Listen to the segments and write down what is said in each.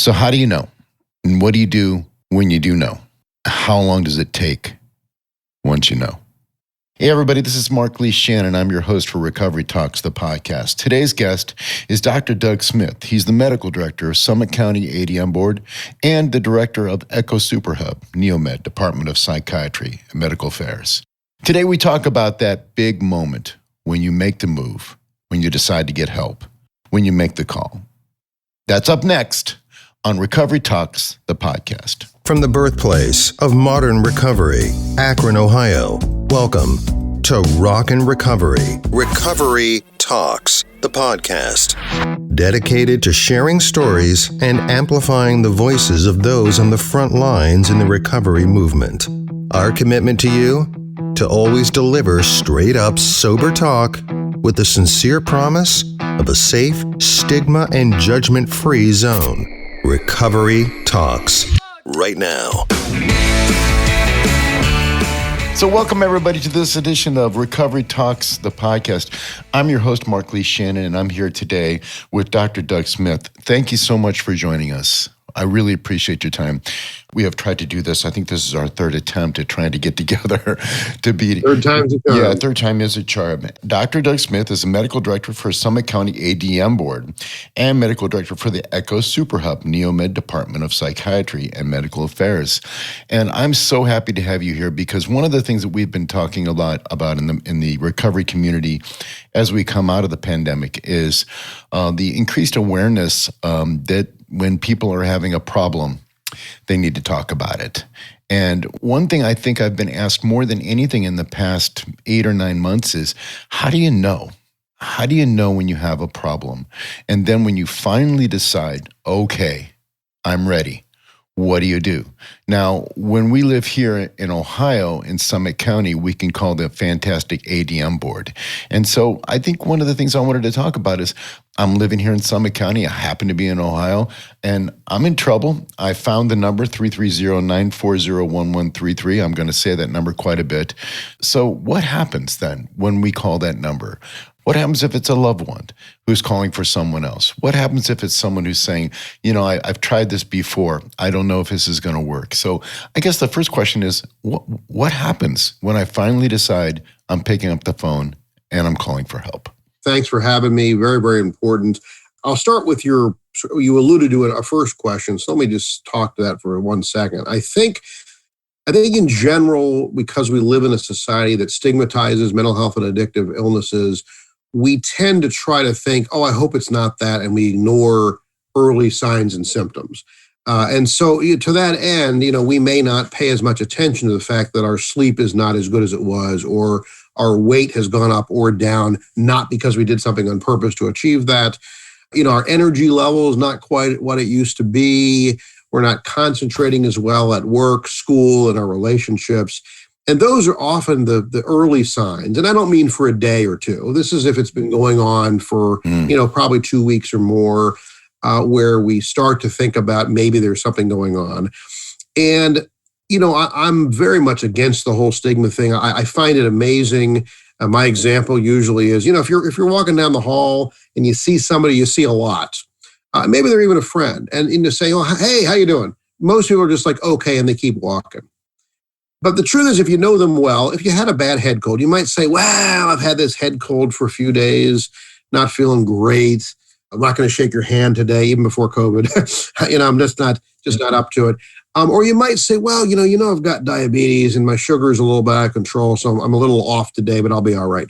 So how do you know? And what do you do when you do know? How long does it take once you know? Hey everybody, this is Marc Lee Shannon. I'm your host for Recovery Talks, the podcast. Today's guest is Dr. Doug Smith. He's the medical director of Summit County ADM Board and the director of Echo Super Hub, NeoMed, Department of Psychiatry and Medical Affairs. Today we talk about that big moment when you make the move, when you decide to get help, when you make the call. That's up next on Recovery Talks, the podcast. From the birthplace of modern recovery, Akron, Ohio, welcome to Rock and Recovery. Recovery Talks, the podcast. Dedicated to sharing stories and amplifying the voices of those on the front lines in the recovery movement. Our commitment to you? To always deliver straight up sober talk with the sincere promise of a safe, stigma and judgment-free zone. Recovery Talks, right now. So welcome everybody to this edition of Recovery Talks, the podcast. I'm your host, Marc Lee Shannon, and I'm here today with Dr. Doug Smith. Thank you so much for joining us. I really appreciate your time. We have tried to do this. I think this is our third attempt at trying to get together to be... Third time's a charm. Yeah, third time is a charm. Dr. Doug Smith is a medical director for Summit County ADM Board and medical director for the Echo Super Hub, NeoMed, Department of Psychiatry and Medical Affairs. And I'm so happy to have you here because one of the things that we've been talking a lot about in the recovery community as we come out of the pandemic is the increased awareness that when people are having a problem, they need to talk about it. And one thing I think I've been asked more than anything in the past 8 or 9 months is, how do you know? How do you know when you have a problem? And then when you finally decide, okay, I'm ready, what do you do? Now, when we live here in Ohio, in Summit County, we can call the fantastic ADM Board. And so I think one of the things I wanted to talk about is I'm living here in Summit County. I happen to be in Ohio, and I'm in trouble. I found the number 330-940-1133. I'm going to say that number quite a bit. So what happens then when we call that number? What happens if it's a loved one who's calling for someone else? What happens if it's someone who's saying, you know, I've tried this before. I don't know if this is going to work. So I guess the first question is, what happens when I finally decide I'm picking up the phone and I'm calling for help? Thanks for having me. Very, very important. I'll start with you alluded to a first question. So let me just talk to that for 1 second. I think in general, because we live in a society that stigmatizes mental health and addictive illnesses, we tend to try to think, oh, I hope it's not that, and we ignore early signs and symptoms. And so to that end, we may not pay as much attention to the fact that our sleep is not as good as it was, or our weight has gone up or down, not because we did something on purpose to achieve that. Our energy level is not quite what it used to be. We're not concentrating as well at work, school, and our relationships. And those are often the early signs. And I don't mean for a day or two. This is if it's been going on for, probably 2 weeks or more, where we start to think about maybe there's something going on. And, I'm very much against the whole stigma thing. I find it amazing. My example usually is, if you're walking down the hall and you see somebody you see a lot, maybe they're even a friend, and to say, oh, hey, how you doing? Most people are just like, okay, and they keep walking. But the truth is, if you know them well, if you had a bad head cold, you might say, wow, I've had this head cold for a few days, not feeling great. I'm not going to shake your hand today, even before COVID. I'm just not up to it. Or you might say, well, I've got diabetes and my sugar is a little bit out of control, so I'm a little off today, but I'll be all right.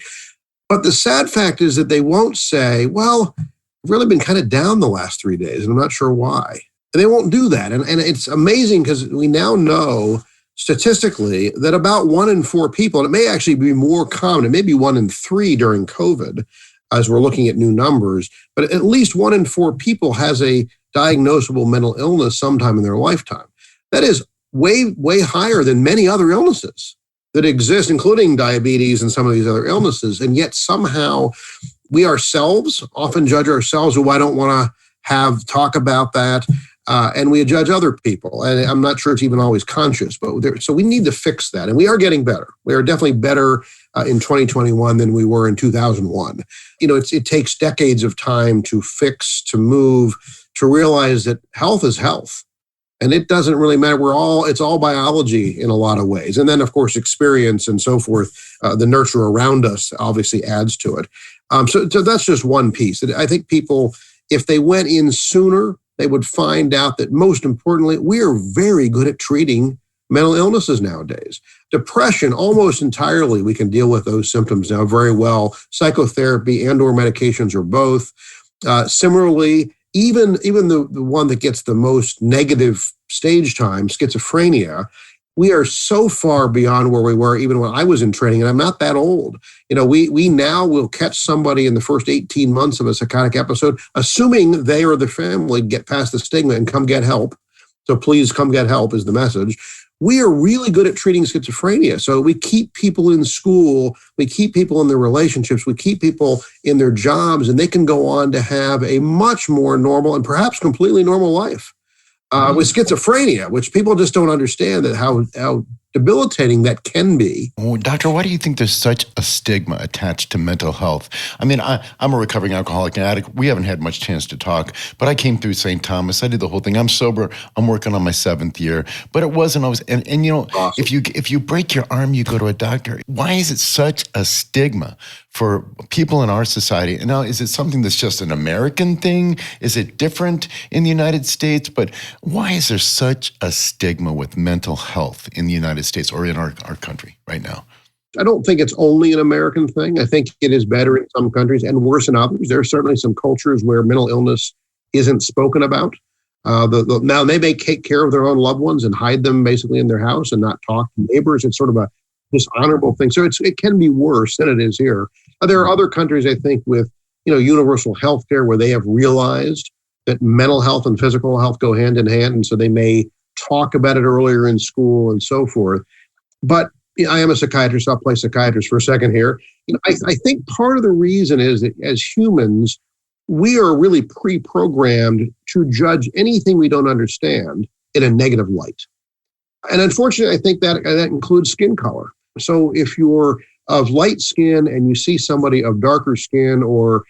But the sad fact is that they won't say, well, I've really been kind of down the last 3 days, and I'm not sure why. And they won't do that. And it's amazing because we now know statistically that about 1 in 4 people, and it may actually be more common, it may be 1 in 3 during COVID, as we're looking at new numbers, but at least 1 in 4 people has a diagnosable mental illness sometime in their lifetime. That is way, way higher than many other illnesses that exist, including diabetes and some of these other illnesses. And yet somehow we ourselves often judge ourselves, oh, I don't want to talk about that. And we judge other people. And I'm not sure it's even always conscious, so we need to fix that. And we are getting better. We are definitely better in 2021 than we were in 2001. It takes decades of time to fix, to move, to realize that health is health. And it doesn't really matter. It's all biology in a lot of ways. And then, of course, experience and so forth, the nurture around us obviously adds to it. So that's just one piece. I think people, if they went in sooner, they would find out that most importantly, we are very good at treating mental illnesses nowadays. Depression, almost entirely, we can deal with those symptoms now very well. Psychotherapy and or medications or both. Similarly, even the one that gets the most negative stage time, schizophrenia, we are so far beyond where we were even when I was in training, and I'm not that old. We now will catch somebody in the first 18 months of a psychotic episode, assuming they or the family get past the stigma and come get help. So please come get help is the message. We are really good at treating schizophrenia. So we keep people in school, we keep people in their relationships, we keep people in their jobs, and they can go on to have a much more normal and perhaps completely normal life. With schizophrenia, which people just don't understand that how debilitating that can be. Oh, doctor, why do you think there's such a stigma attached to mental health? I mean, I'm a recovering alcoholic and addict. We haven't had much chance to talk, but I came through St. Thomas. I did the whole thing. I'm sober. I'm working on my 7th year, but it wasn't always. And Awesome. if you break your arm, you go to a doctor. Why is it such a stigma for people in our society? And now, is it something that's just an American thing? Is it different in the United States? But why is there such a stigma with mental health in the United States or in our country right now? I don't think it's only an American thing. I think it is better in some countries and worse in others. There are certainly some cultures where mental illness isn't spoken about. Now, they may take care of their own loved ones and hide them basically in their house and not talk to neighbors. It's sort of a dishonorable thing. So it can be worse than it is here. There are other countries, I think, with universal health care where they have realized that mental health and physical health go hand in hand. And so they may talk about it earlier in school and so forth. But I am a psychiatrist. I'll play psychiatrist for a second here. I think part of the reason is that as humans, we are really pre-programmed to judge anything we don't understand in a negative light. And unfortunately, I think that includes skin color. So if you're of light skin and you see somebody of darker skin or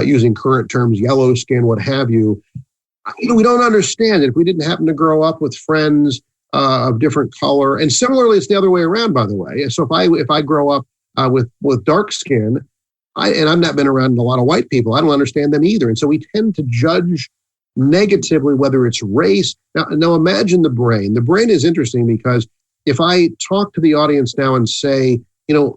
using current terms, yellow skin, what have you, we don't understand it if we didn't happen to grow up with friends of different color. And similarly, it's the other way around, by the way. So if I grow up with dark skin, and I've not been around a lot of white people, I don't understand them either. And so we tend to judge negatively, whether it's race. Now imagine the brain. The brain is interesting because if I talk to the audience now and say,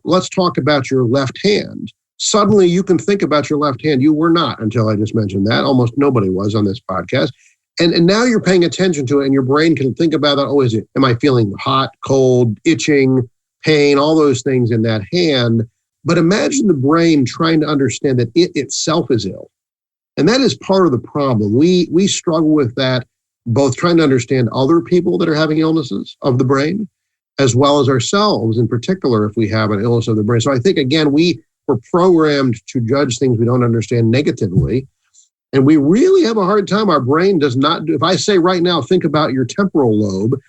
let's talk about your left hand, suddenly you can think about your left hand. You were not until I just mentioned that. Almost nobody was on this podcast. And now you're paying attention to it and your brain can think about that. Am I feeling hot, cold, itching, pain, all those things in that hand? But imagine the brain trying to understand that it itself is ill. And that is part of the problem. We struggle with that, both trying to understand other people that are having illnesses of the brain, as well as ourselves in particular, if we have an illness of the brain. So I think, again, we're programmed to judge things we don't understand negatively. And we really have a hard time. Our brain does not do. If I say right now, think about your temporal lobe,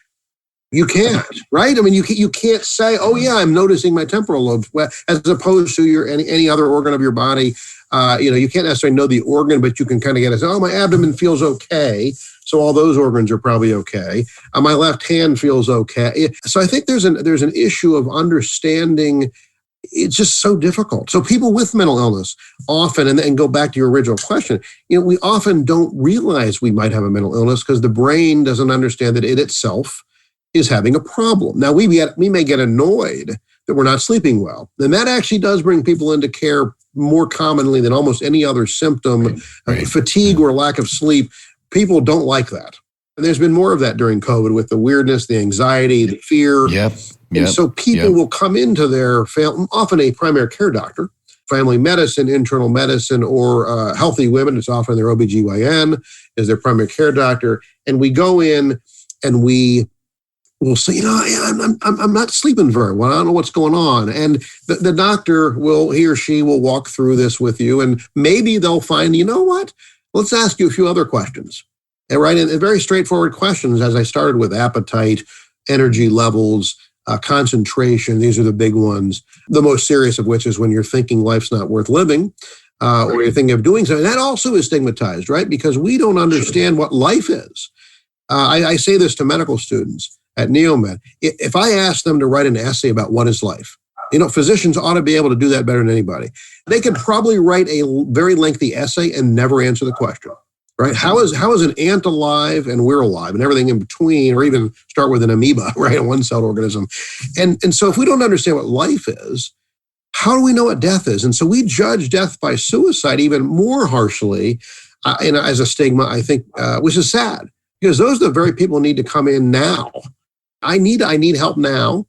you can't, right? I mean, you can't say, oh yeah, I'm noticing my temporal lobe, as opposed to any other organ of your body. You can't necessarily know the organ, but you can kind of get it. Oh, my abdomen feels okay, so all those organs are probably okay. My left hand feels okay. So I think there's an issue of understanding. It's just so difficult. So people with mental illness often, and go back to your original question, we often don't realize we might have a mental illness because the brain doesn't understand that it itself is having a problem. Now, we may get annoyed that we're not sleeping well. And that actually does bring people into care more commonly than almost any other symptom. Right. Fatigue or lack of sleep, people don't like that. And there's been more of that during COVID with the weirdness, the anxiety, the fear. Yep. And so people will come into their often a primary care doctor, family medicine, internal medicine, or healthy women. It's often their OBGYN is their primary care doctor. And we go in and we'll say, I'm not sleeping very well. I don't know what's going on. And the doctor he or she will walk through this with you. And maybe they'll find, what? Let's ask you a few other questions. And very straightforward questions, as I started with: appetite, energy levels, concentration. These are the big ones. The most serious of which is when you're thinking life's not worth living. or you're thinking of doing something, that also is stigmatized, right? Because we don't understand what life is. I say this to medical students at Neomed. If I ask them to write an essay about what is life, physicians ought to be able to do that better than anybody. They could probably write a very lengthy essay and never answer the question, right? How is an ant alive and we're alive and everything in between, or even start with an amoeba, right? A one-celled organism. And so if we don't understand what life is, how do we know what death is? And so we judge death by suicide even more harshly as a stigma, I think, which is sad, because those are the very people who need to come in now. I need help now,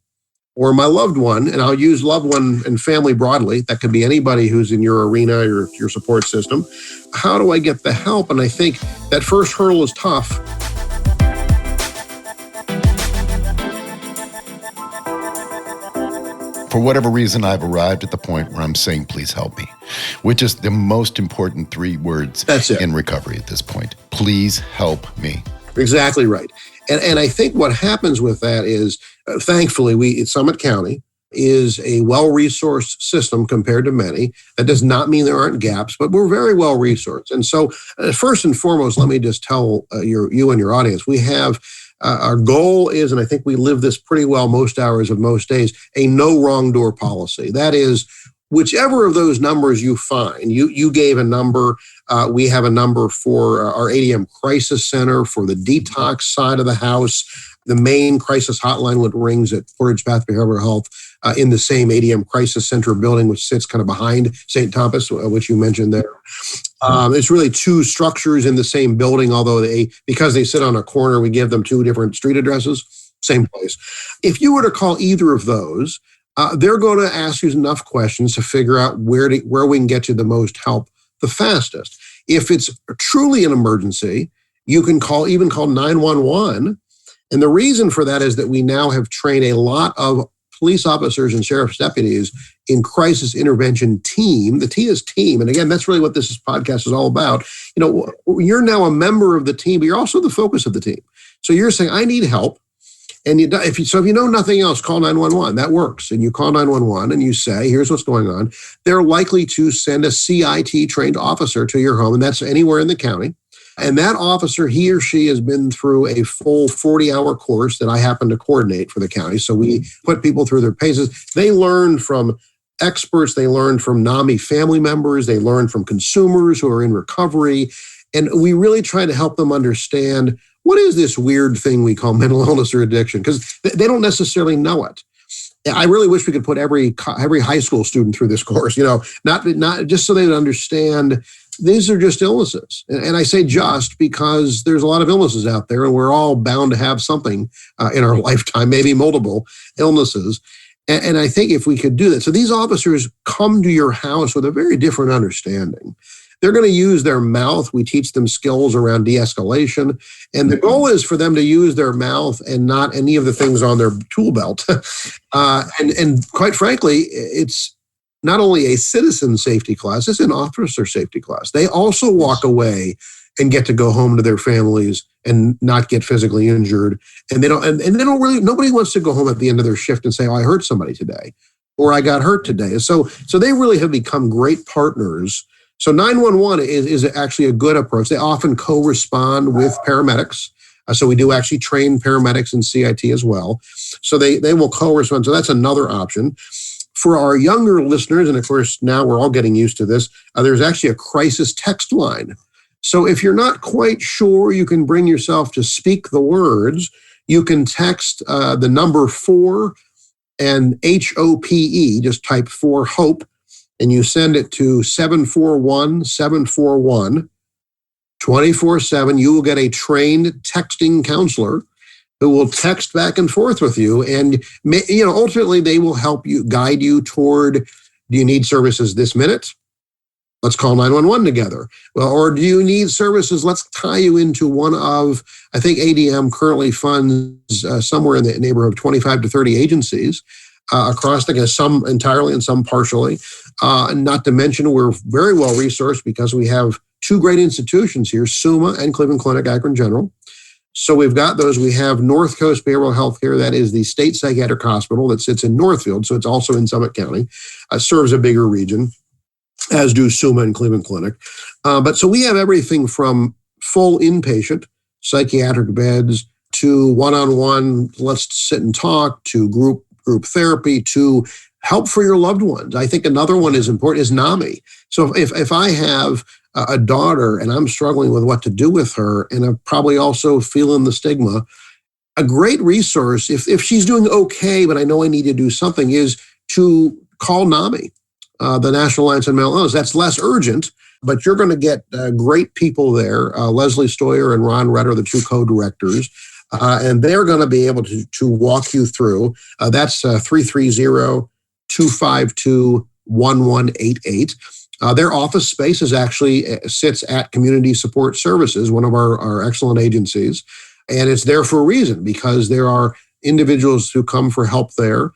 or my loved one, and I'll use loved one and family broadly. That could be anybody who's in your arena or your support system. How do I get the help? And I think that first hurdle is tough. For whatever reason, I've arrived at the point where I'm saying, please help me, which is the most important 3 words in recovery at this point. Please help me. Exactly right. And I think what happens with that is, thankfully, we at Summit County is a well-resourced system compared to many. That does not mean there aren't gaps, but we're very well-resourced. And so first and foremost, let me just tell you and your audience, we have our goal is, and I think we live this pretty well most hours of most days, a no wrong door policy. That is, whichever of those numbers you find, you gave a number, we have a number for our ADM Crisis Center, for the detox side of the house. The main crisis hotline that rings at Portage Path Behavioral Health in the same ADM Crisis Center building, which sits kind of behind St. Thomas, which you mentioned there. It's really 2 structures in the same building, although because they sit on a corner, we give them 2 different street addresses, same place. If you were to call either of those, they're going to ask you enough questions to figure out where we can get you the most help the fastest. If it's truly an emergency, you can call 911. And the reason for that is that we now have trained a lot of police officers and sheriff's deputies in crisis intervention team. The T is team. And again, that's really what this podcast is all about. You're now a member of the team, but you're also the focus of the team. So you're saying, I need help. And if you know nothing else, call 911. That works. And you call 911 and you say, here's what's going on. They're likely to send a CIT trained officer to your home, and that's anywhere in the county. And that officer, he or she has been through a full 40-hour course that I happen to coordinate for the county. So we put people through their paces. They learn from experts. They learn from NAMI family members. They learn from consumers who are in recovery. And we really try to help them understand, what is this weird thing we call mental illness or addiction? Because they don't necessarily know it. I really wish we could put every high school student through this course, not just so they would understand these are just illnesses. And I say just because there's a lot of illnesses out there, and we're all bound to have something in our lifetime, maybe multiple illnesses. And I think if we could do that, so these officers come to your house with a very different understanding. They're going to use their mouth. We teach them skills around de-escalation. And the goal is for them to use their mouth and not any of the things on their tool belt. And quite frankly, it's not only a citizen safety class, it's an officer safety class. They also walk away and get to go home to their families and not get physically injured. And they don't really, nobody wants to go home at the end of their shift and say, oh, I hurt somebody today, or I got hurt today. So they really have become great partners. So 911 is actually a good approach. They often co-respond with paramedics. So we do actually train paramedics in CIT as well. So they will co-respond. So that's another option. For our younger listeners, and of course, now we're all getting used to this, there's actually a crisis text line. So if you're not quite sure you can bring yourself to speak the words, you can text the number 4 and HOPE, just type 4 HOPE, and you send it to 741-741, 24/7. You will get a trained texting counselor who will text back and forth with you. And ultimately, they will help you, guide you toward, do you need services this minute? Let's call 911 together. Well, or do you need services? Let's tie you into one of, I think ADM currently funds somewhere in the neighborhood of 25 to 30 agencies across the, some entirely and some partially. Not to mention, we're very well resourced because we have 2 great institutions here, SUMA and Cleveland Clinic, Akron General. So we've got those. We have North Coast Behavioral Health Care. That is the state psychiatric hospital that sits in Northfield. So it's also in Summit County, serves a bigger region. as do SUMA and Cleveland Clinic. But so we have everything from full inpatient psychiatric beds to one-on-one, let's sit and talk, to group therapy, to help for your loved ones. I think another one is important is NAMI. So if I have a daughter and I'm struggling with what to do with her, and I'm probably also feeling the stigma, a great resource, if she's doing okay, but I know I need to do something, is to call NAMI, the National Alliance on Mental Illness. That's less urgent, but you're going to get great people there. Leslie Stoyer and Ron Rudd are the two co-directors, and they're going to be able to walk you through. That's 330-252-1188. Their office space sits at Community Support Services, one of our excellent agencies. And it's there for a reason, because there are individuals who come for help there.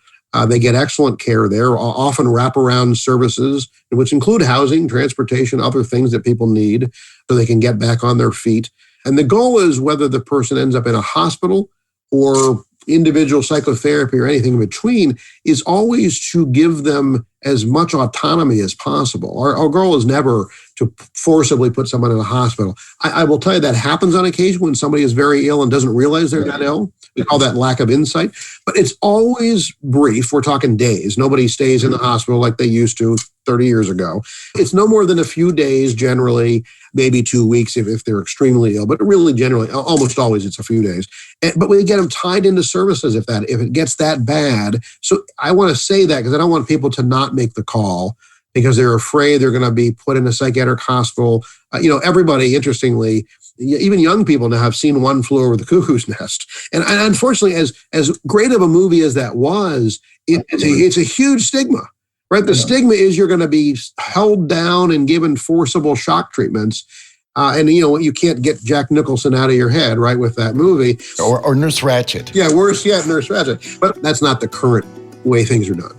They get excellent care there, often wraparound services, which include housing, transportation, other things that people need so they can get back on their feet. And the goal is, whether the person ends up in a hospital or individual psychotherapy or anything in between, is always to give them as much autonomy as possible. Our goal is never to forcibly put someone in a hospital. I will tell you that happens on occasion when somebody is very ill and doesn't realize they're not ill. We call that lack of insight. But it's always brief. We're talking days. Nobody stays in the hospital like they used to 30 years ago. It's no more than a few days, generally, maybe 2 weeks if they're extremely ill. But really, generally, almost always it's a few days. But we get them tied into services if it gets that bad. So I want to say that because I don't want people to not make the call because they're afraid they're going to be put in a psychiatric hospital. Everybody, interestingly, even young people now have seen One Flew Over the Cuckoo's Nest. And unfortunately, as great of a movie as that was, it's a huge stigma, right? The stigma is you're going to be held down and given forcible shock treatments. And you can't get Jack Nicholson out of your head, right, with that movie. Or Nurse Ratched. Yeah, worse yet, Nurse Ratched. But that's not the current way things are done.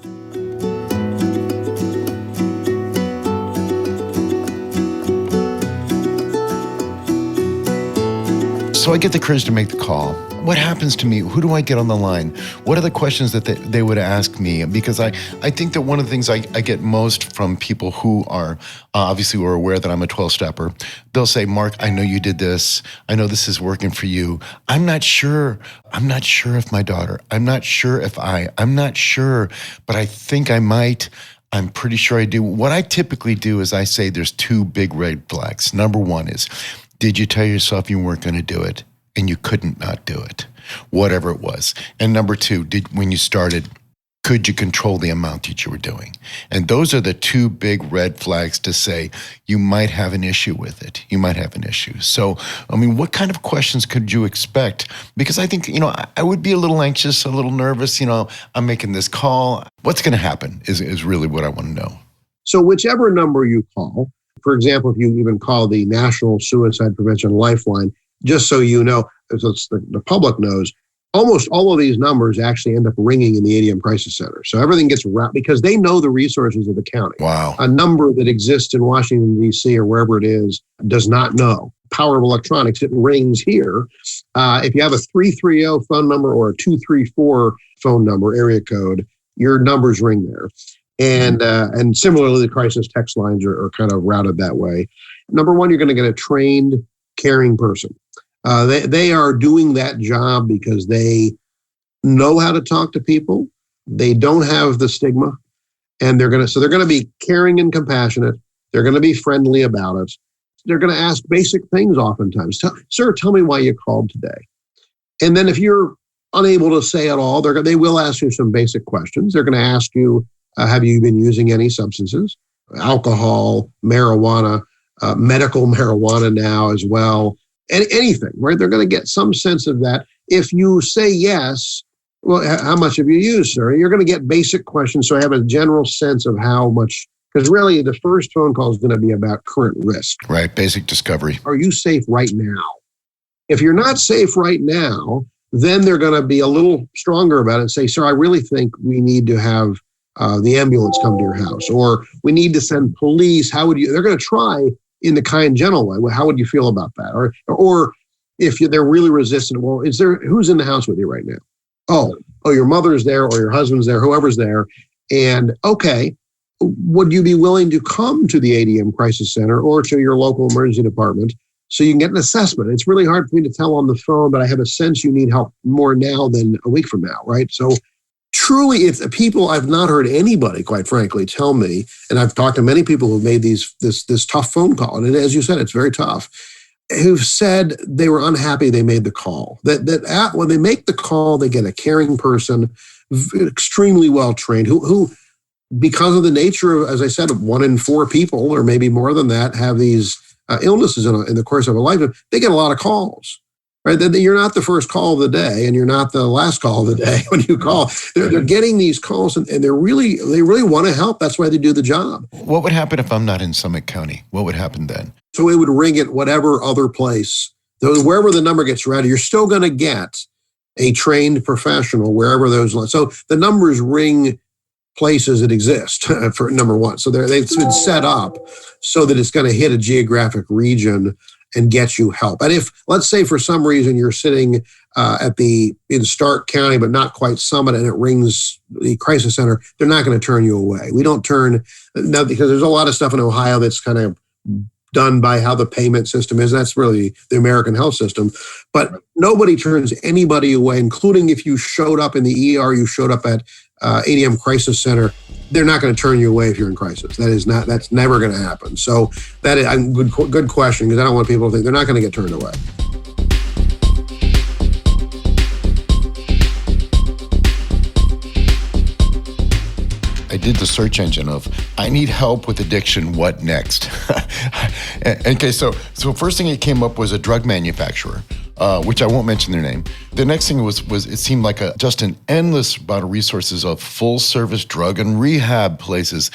So I get the courage to make the call. What happens to me? Who do I get on the line? What are the questions that they would ask me? Because I think that one of the things I get most from people who are obviously who are aware that I'm a 12-stepper, they'll say, Marc, I know you did this. I know this is working for you. I'm not sure if my daughter, I'm not sure, but I think I might. I'm pretty sure I do. What I typically do is I say there's two big red flags. Number one is, did you tell yourself you weren't going to do it and you couldn't not do it, whatever it was? And number two, when you started, could you control the amount that you were doing? And those are the two big red flags to say you might have an issue with it. You might have an issue. So, what kind of questions could you expect? Because I think, I would be a little anxious, a little nervous. I'm making this call. What's going to happen is really what I want to know. So whichever number you call, for example, if you even call the National Suicide Prevention Lifeline, just so you know, as the public knows, almost all of these numbers actually end up ringing in the ADM Crisis Center. So everything gets wrapped because they know the resources of the county. Wow. A number that exists in Washington, D.C. or wherever it is does not know. Power of electronics, it rings here. If you have a 330 phone number or a 234 phone number, area code, your numbers ring there. And similarly, the crisis text lines are kind of routed that way. Number one, you're going to get a trained, caring person. They are doing that job because they know how to talk to people. They don't have the stigma, and they're going to be caring and compassionate. They're going to be friendly about it. They're going to ask basic things oftentimes. Sir, tell me why you called today. And then if you're unable to say it all, they will ask you some basic questions. They're going to ask you, have you been using any substances? Alcohol, marijuana, medical marijuana now as well. Anything, right? They're going to get some sense of that. If you say yes, well, how much have you used, sir? You're going to get basic questions, so I have a general sense of how much, because really the first phone call is going to be about current risk. Right, basic discovery. Are you safe right now? If you're not safe right now, then they're going to be a little stronger about it and say, sir, I really think we need to have the ambulance come to your house, or we need to send police. How would you? They're going to try in the kind, gentle way. Well, how would you feel about that? Or if they're really resistant, well, who's in the house with you right now? Oh, your mother's there, or your husband's there, whoever's there. And okay, would you be willing to come to the ADM Crisis Center or to your local emergency department so you can get an assessment? It's really hard for me to tell on the phone, but I have a sense you need help more now than a week from now, right? So truly, it's people, I've not heard anybody, quite frankly, tell me, and I've talked to many people who've made this tough phone call, and as you said, it's very tough, who've said they were unhappy they made the call. That when they make the call, they get a caring person, extremely well trained, who because of the nature of, as I said, 1 in 4 people, or maybe more than that, have these illnesses in the course of a lifetime. They get a lot of calls. Right, that you're not the first call of the day, and you're not the last call of the day when you call. They're getting these calls, and they really want to help. That's why they do the job. What would happen if I'm not in Summit County? What would happen then? So it would ring at whatever other place, wherever the number gets routed. You're still going to get a trained professional wherever those. So the numbers ring places that exist for number one. So they've been set up so that it's going to hit a geographic region and get you help. And if, let's say for some reason you're sitting in Stark County, but not quite Summit, and it rings the crisis center, they're not going to turn you away. We don't turn, no, because there's a lot of stuff in Ohio that's kind of done by how the payment system is. That's really the American health system. But nobody turns anybody away, including if you showed up in the ER, you showed up at ADM Crisis Center, they're not going to turn you away if you're in crisis. That's never going to happen. So that is a good question, because I don't want people to think they're not going to get turned away. I did the search engine of, I need help with addiction, what next? Okay, so first thing that came up was a drug manufacturer, which I won't mention their name. The next thing was it seemed like just an endless amount of resources of full service drug and rehab places.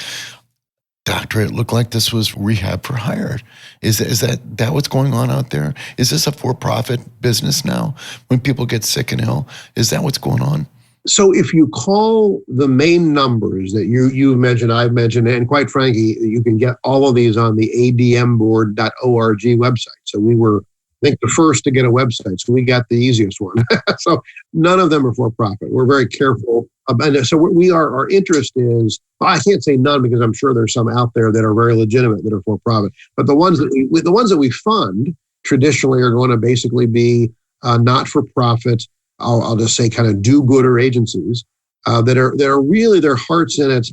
Doctor, it looked like this was rehab for hire. Is that what's going on out there? Is this a for-profit business now when people get sick and ill? Is that what's going on? So if you call the main numbers that you mentioned, I've mentioned, and quite frankly, you can get all of these on the admboard.org website. So we were, I think, the first to get a website. So we got the easiest one. So none of them are for profit. We're very careful. And so our interest is, I can't say none, because I'm sure there's some out there that are very legitimate that are for profit. But the ones that we fund traditionally are going to basically be not for profit. I'll just say kind of do-gooder agencies that are really, their heart's in it.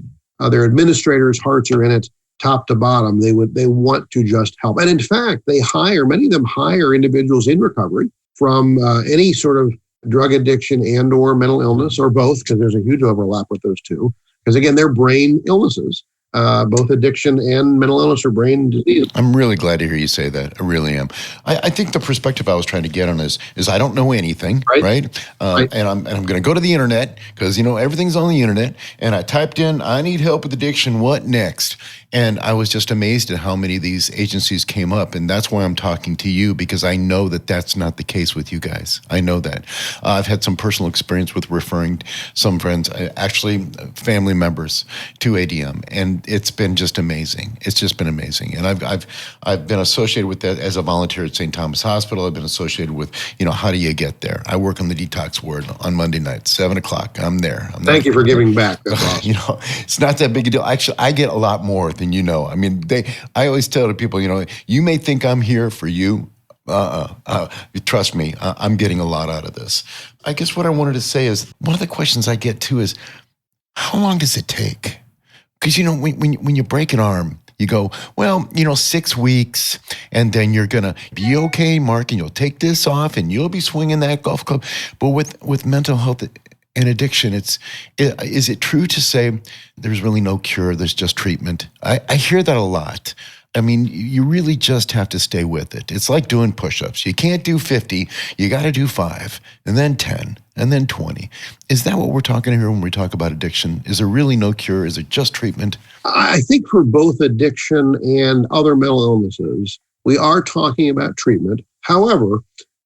Their administrators' hearts are in it, top to bottom. They want to just help. And in fact, many of them hire individuals in recovery from any sort of drug addiction and or mental illness, or both, because there's a huge overlap with those two. Because again, they're brain illnesses. Both addiction and mental illness or brain disease. I'm really glad to hear you say that. I really am. I think the perspective I was trying to get on is I don't know anything, right? And I'm going to go to the internet, because everything's on the internet. And I typed in, I need help with addiction. What next? And I was just amazed at how many of these agencies came up. And that's why I'm talking to you, because I know that that's not the case with you guys. I know that. I've had some personal experience with referring some friends, actually family members, to ADM. And it's been just amazing. It's just been amazing. And I've been associated with that as a volunteer at St. Thomas Hospital. I've been associated with, how do you get there? I work on the detox ward on Monday nights, 7:00. I'm there. Thank you for giving back. That's awesome. It's not that big a deal. Actually, I get a lot more than I mean, I always tell the people, you may think I'm here for you. Trust me, I'm getting a lot out of this. I guess what I wanted to say is, one of the questions I get too is, how long does it take? Because, when you break an arm, you go, 6 weeks, and then you're going to be okay, Mark, and you'll take this off, and you'll be swinging that golf club. But with mental health and addiction, is it true to say there's really no cure, there's just treatment? I hear that a lot. I mean, you really just have to stay with it. It's like doing push-ups. You can't do 50, you got to do 5, and then 10, and then 20. Is that what we're talking here when we talk about addiction? Is there really no cure? Is it just treatment? I think for both addiction and other mental illnesses, we are talking about treatment. However,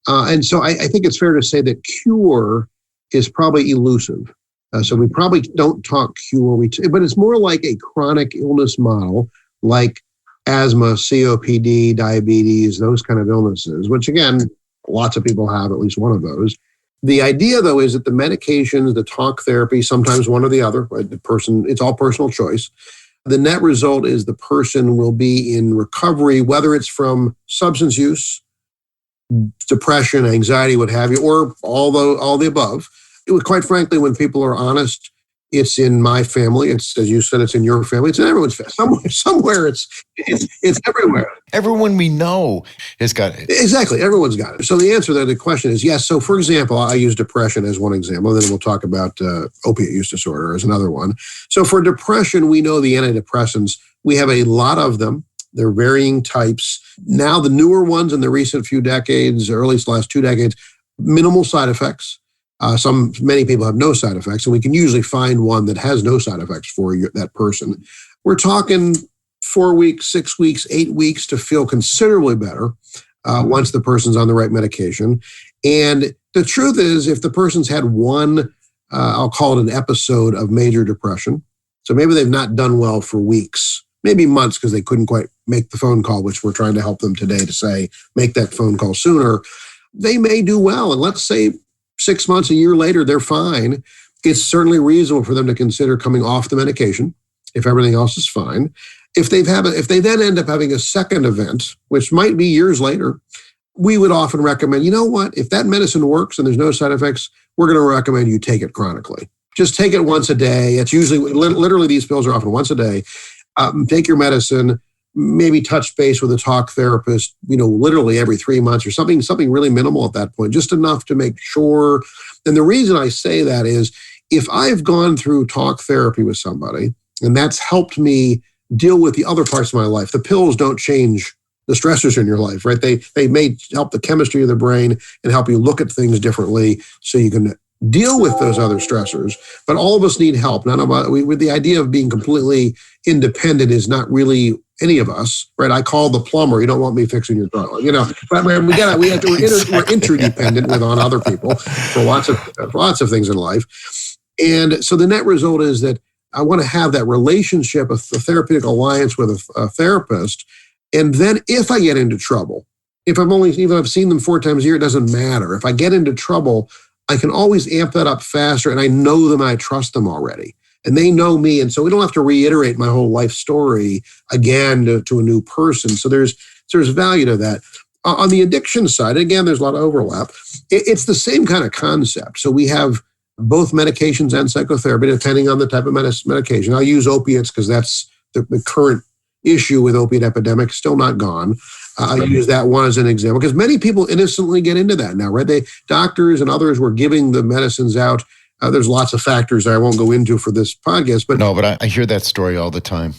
and so I think it's fair to say that cure is probably elusive. So we probably don't talk cure, but it's more like a chronic illness model, like asthma, COPD, diabetes, those kind of illnesses, which again, lots of people have at least one of those. The idea, though, is that the medications, the talk therapy, sometimes one or the other, right? It's all personal choice. The net result is the person will be in recovery, whether it's from substance use, depression, anxiety, what have you, or all the above. Quite frankly, when people are honest, it's in my family. It's, as you said, it's in your family. It's in everyone's family. Somewhere it's everywhere. Everyone we know has got it. Exactly. Everyone's got it. So the answer to the question is yes. So for example, I use depression as one example, and then we'll talk about opiate use disorder as another one. So for depression, we know the antidepressants, we have a lot of them. They're varying types. Now the newer ones in the recent few decades, or at least the last 2 decades, minimal side effects. Many people have no side effects, and we can usually find one that has no side effects for that person. We're talking 4 weeks, 6 weeks, 8 weeks to feel considerably better once the person's on the right medication. And the truth is, if the person's had one, I'll call it an episode of major depression, so maybe they've not done well for weeks, maybe months because they couldn't quite make the phone call, which we're trying to help them today to say, make that phone call sooner, they may do well. And let's say 6 months, a year later, they're fine. It's certainly reasonable for them to consider coming off the medication if everything else is fine. If they then end up having a second event, which might be years later, we would often recommend, you know what, if that medicine works and there's no side effects, we're going to recommend you take it chronically. Just take it once a day. It's usually, literally these pills are often once a day. Take your medicine, maybe touch base with a talk therapist, literally every 3 months or something really minimal at that point, just enough to make sure. And the reason I say that is if I've gone through talk therapy with somebody and that's helped me deal with the other parts of my life, the pills don't change the stressors in your life, right? They may help the chemistry of the brain and help you look at things differently so you can deal with those other stressors. But all of us need help. With the idea of being completely independent is not really any of us, right? I call the plumber. You don't want me fixing your toilet, But we're interdependent on other people for lots of things in life. And so the net result is that I want to have that relationship, a therapeutic alliance with a therapist. And then if I get into trouble, even if I've seen them 4 times a year, it doesn't matter. If I get into trouble, I can always amp that up faster, and I know them, and I trust them already. And they know me, and so we don't have to reiterate my whole life story again to a new person. So there's value to that. On the addiction side, again, there's a lot of overlap. It's the same kind of concept. So we have both medications and psychotherapy, depending on the type of medication. I'll use opiates because that's the current issue with opiate epidemic, still not gone. I use that one as an example because many people innocently get into that now, right? Doctors and others were giving the medicines out. There's lots of factors that I won't go into for this podcast, but I hear that story all the time.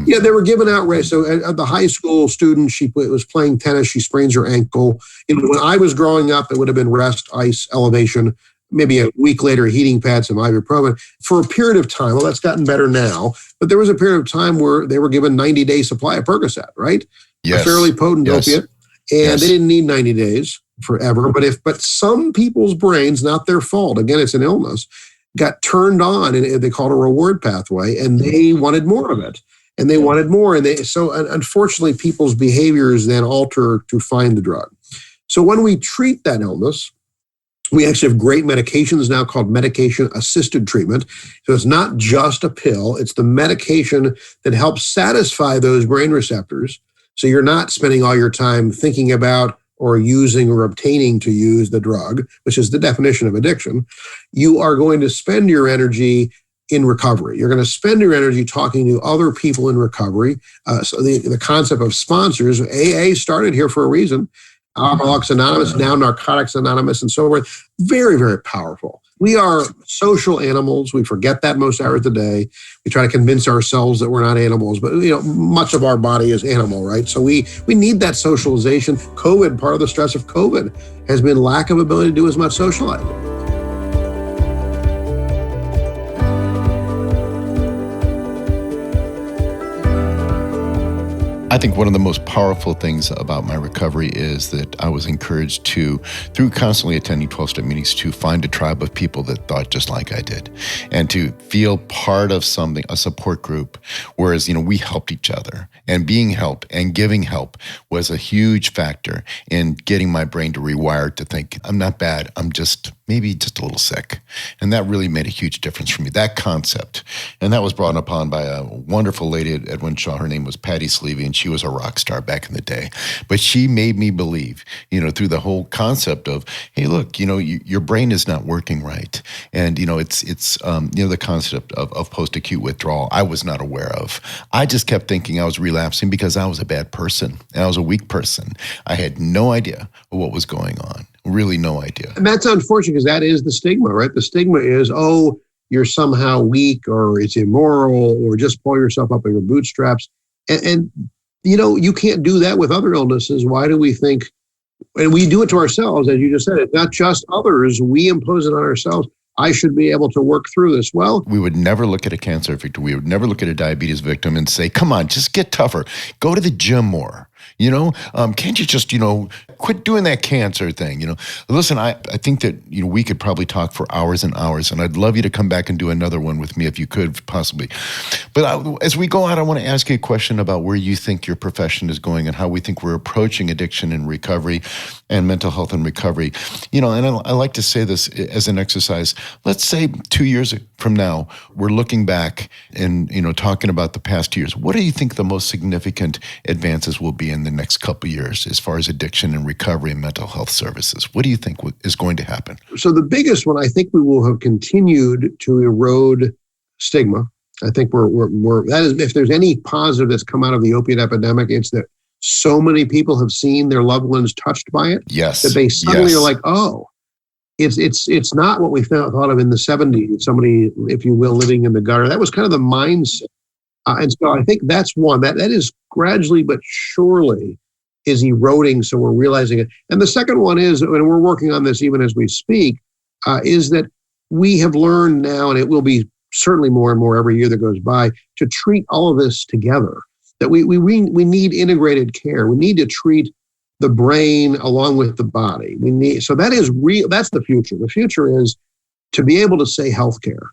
Yeah, they were giving out. So the high school student, she was playing tennis. She sprains her ankle. When I was growing up, it would have been rest, ice, elevation. Maybe a week later, a heating pad, some ibuprofen for a period of time. Well, that's gotten better now, but there was a period of time where they were given 90-day supply of Percocet, right? Yes. A fairly potent opiate, and they didn't need 90 days forever. But some people's brains, not their fault, again, it's an illness, got turned on, and they call it a reward pathway, and they wanted more of it, and they wanted more, so unfortunately, people's behaviors then alter to find the drug. So when we treat that illness, we actually have great medications now called medication-assisted treatment. So it's not just a pill, it's the medication that helps satisfy those brain receptors. So you're not spending all your time thinking about or using or obtaining to use the drug, which is the definition of addiction. You are going to spend your energy in recovery. You're going to spend your energy talking to other people in recovery. So the concept of sponsors, AA started here for a reason. Alcoholics Anonymous, now Narcotics Anonymous, and so forth. Very, very powerful. We are social animals. We forget that most hours of the day. We try to convince ourselves that we're not animals, but much of our body is animal, right? So we need that socialization. COVID, part of the stress of COVID has been lack of ability to do as much socializing. I think one of the most powerful things about my recovery is that I was encouraged to, through constantly attending 12-step meetings, to find a tribe of people that thought just like I did, and to feel part of something, a support group, whereas, we helped each other, and being helped and giving help was a huge factor in getting my brain to rewire to think, I'm not bad, I'm maybe just a little sick. And that really made a huge difference for me, that concept. And that was brought upon by a wonderful lady at Edwin Shaw. Her name was Patty Sleevey, and she was a rock star back in the day. But she made me believe, through the whole concept of, hey, look, your brain is not working right. And, it's the concept of post-acute withdrawal I was not aware of. I just kept thinking I was relapsing because I was a bad person and I was a weak person. I had no idea what was going on. Really no idea. And that's unfortunate because that is the stigma, right? The stigma is, oh, you're somehow weak or it's immoral or just pull yourself up in your bootstraps. And you can't do that with other illnesses. Why do we think, and we do it to ourselves, as you just said, it's not just others. We impose it on ourselves. I should be able to work through this. Well, we would never look at a cancer victim. We would never look at a diabetes victim and say, come on, just get tougher. Go to the gym more. Can't you just, quit doing that cancer thing? Listen, I think that, we could probably talk for hours and hours, and I'd love you to come back and do another one with me if you could possibly. But as we go out, I want to ask you a question about where you think your profession is going and how we think we're approaching addiction and recovery and mental health and recovery. And I like to say this as an exercise. Let's say 2 years from now, we're looking back and, talking about the past 2 years. What do you think the most significant advances will be in the next couple of years as far as addiction and recovery and mental health services? What do you think is going to happen? So the biggest one, I think we will have continued to erode stigma. I think that is, if there's any positive that's come out of the opiate epidemic, it's that so many people have seen their loved ones touched by it. Yes. That they suddenly are like, oh, it's not what we thought of in the 70s, somebody, if you will, living in the gutter. That was kind of the mindset. And so I think that's one that is gradually but surely is eroding. So we're realizing it. And the second one is, and we're working on this even as we speak, is that we have learned now, and it will be certainly more and more every year that goes by, to treat all of this together. That we need integrated care. We need to treat the brain along with the body. So that is real. That's the future. The future is to be able to say healthcare,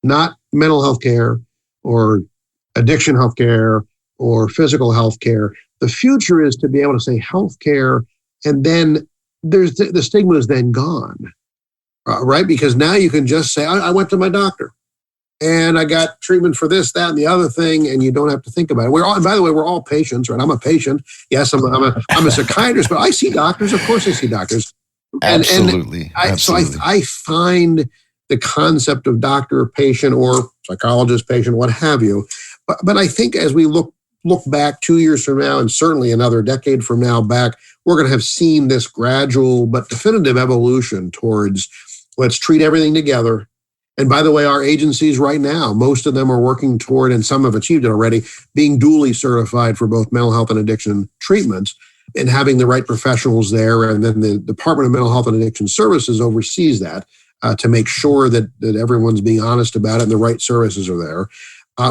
not mental health care or addiction healthcare or physical healthcare. The future is to be able to say healthcare, and then the stigma is then gone, right? Because now you can just say, I went to my doctor and I got treatment for this, that, and the other thing, and you don't have to think about it. By the way, we're all patients, right? I'm a patient. Yes, I'm a psychiatrist, but I see doctors. Of course I see doctors. Absolutely. So I find the concept of doctor, patient, or psychologist, patient, what have you. But I think as we look back 2 years from now, and certainly another decade from now back, we're going to have seen this gradual but definitive evolution towards let's treat everything together. And by the way, our agencies right now, most of them are working toward, and some have achieved it already, being duly certified for both mental health and addiction treatments and having the right professionals there. And then the Department of Mental Health and Addiction Services oversees that to make sure that everyone's being honest about it and the right services are there.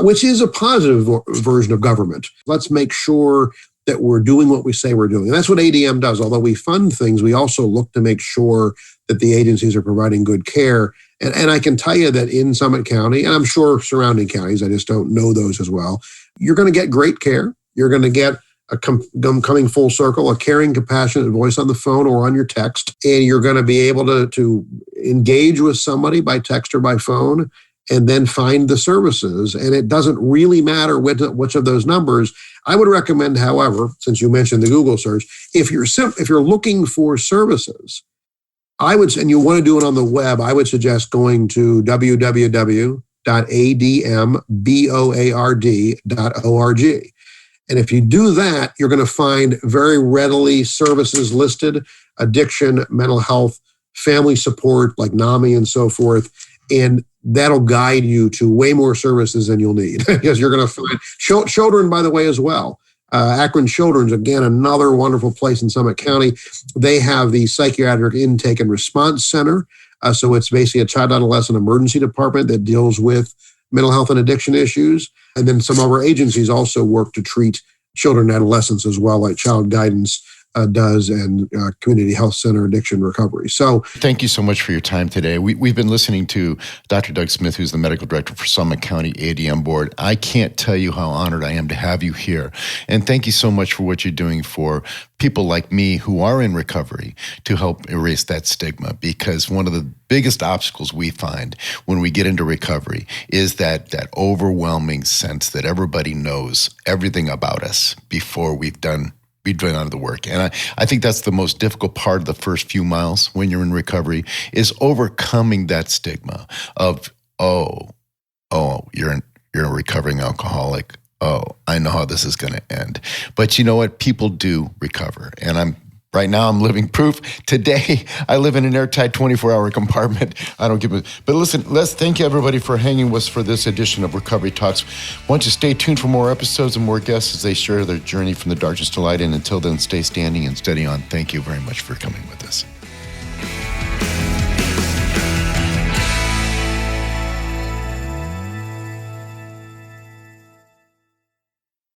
Which is a positive version of government. Let's make sure that we're doing what we say we're doing. And that's what ADM does. Although we fund things, we also look to make sure that the agencies are providing good care. And I can tell you that in Summit County, and I'm sure surrounding counties, I just don't know those as well, you're going to get great care. You're going to get coming full circle, a caring, compassionate voice on the phone or on your text. And you're going to be able to engage with somebody by text or by phone, and then find the services. And it doesn't really matter which of those numbers. I would recommend, however, since you mentioned the Google search, if you're looking for services, and you want to do it on the web, I would suggest going to www.admboard.org. And if you do that, you're going to find very readily services listed, addiction, mental health, family support, like NAMI and so forth. And that'll guide you to way more services than you'll need because you're going to find children, by the way, as well. Akron Children's, again, another wonderful place in Summit County. They have the Psychiatric Intake and Response Center. So it's basically a child adolescent emergency department that deals with mental health and addiction issues. And then some of our agencies also work to treat children and adolescents as well, like Child Guidance does, and Community Health Center Addiction Recovery. So thank you so much for your time today. We've been listening to Dr. Doug Smith, who's the medical director for Summit County ADM Board. I can't tell you how honored I am to have you here. And thank you so much for what you're doing for people like me who are in recovery to help erase that stigma, because one of the biggest obstacles we find when we get into recovery is that overwhelming sense that everybody knows everything about us before we've done on the work. And I think that's the most difficult part of the first few miles when you're in recovery, is overcoming that stigma of, you're a recovering alcoholic. Oh, I know how this is going to end. But you know what? People do recover. And right now I'm living proof. Today, I live in an airtight 24-hour compartment. I don't give a... But listen, let's thank you, everybody, for hanging with us for this edition of Recovery Talks. Why don't you stay tuned for more episodes and more guests as they share their journey from the darkness to light. And until then, stay standing and steady on. Thank you very much for coming with us.